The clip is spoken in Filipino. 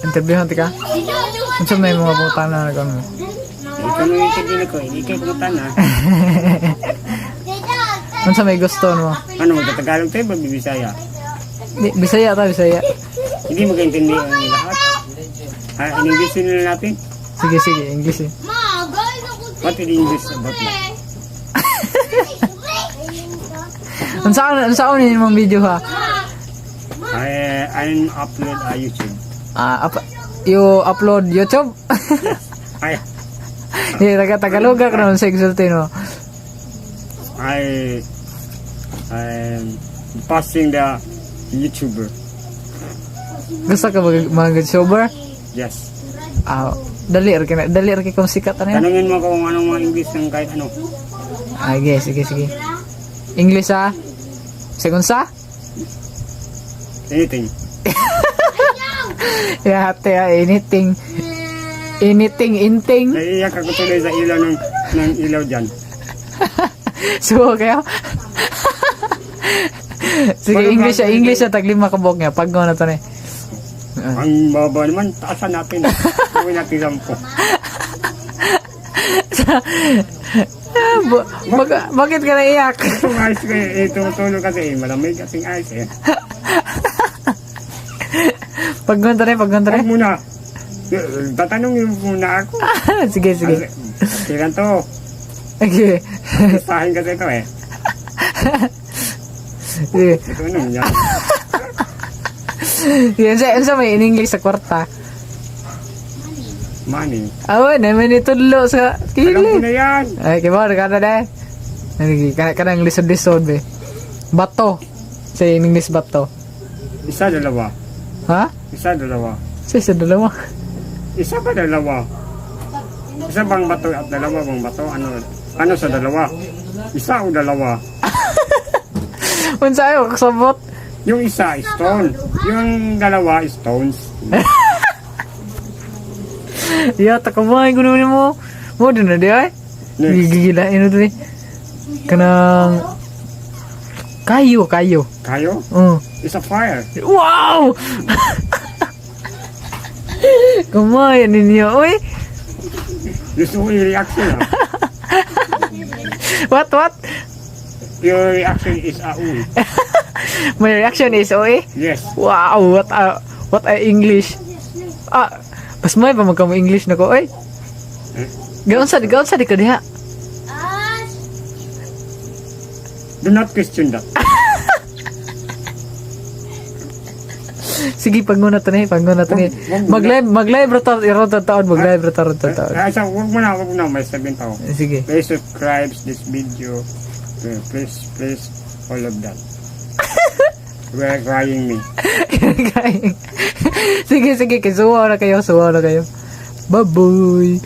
interview ti ka. Unsa may mga pangutana na kamo? Ikaw nung interview ko, hindi kayo pumunta na. Unsa may gusto mo? Ano, magkatagalog tayo ba, Bisaya? Di, Bisaya ta, Bisaya. Hindi magkaintindihan ang lahat. In-English nila natin. Sige, sige, English eh. What in English about that? Unsaon ni mong video ha? I upload YouTube. You upload YouTube? Ay, Tagalog ka naman sa exultin mo. I'm posting the YouTuber. Gusto ka mga sober? Yes. Dali ra kung sikat ano yan? Tanungin mo kung anong mga English ng kahit ano. Sige. English ha? Segun sa? Anything. Yate anything. Inting. Naiiyak ako tuloy sa ilaw ng ilaw dyan. Suwa kayo? Sige, English na taglima kabog niya. Pag na to na Ang baba naman, taasan natin. Gawin natin 10. Bakit ka naiyak? Itong ice ko tumutulog kasi malamig kasing ice eh. Paggunta rin. Huwag muna. Tatanungin muna ako. Sige. Kailan to? Okay. Isahin kasi ito eh. Sige. Ito ano yan. Yan sa may in English sa kwarta. Money. Naman itudlo sa Alam ko kili. na yan. Ay, kibar ka na deh. Kanang lisod-lisod be. Bato. Sa in English bato. Isa, dalawa. Ha? Isa, dalawa. Sa dalawa. Isa ba dalawa? Isa bang bato at dalawa bang bato? Ano sa dalawa? Isa o dalawa? Unsa ayo kasabot? Yung isa, stone. Yung dalawa, stones. Ya, takamay ko naman mo. Mo din na di ay. Next. Gigilain na to eh. Kanang kayo. Kayo? It's a fire. Wow! Kamay ninyo. Uy! Gusto ko yung reaction ah. What? Your reaction is uy. My reaction is oy. Yes. Wow, what a English. Pas may pa magkamo English na ko oy. Gaon sa di ka diha. Do not question that. Sige, pagnguna to ni. Mag-live ra taon. Asa, huwag mo na. May 7 tao. Sige. Please subscribe this video. Please, all of that. We're crying me. Sige, kisuwa na kayo. Baboy.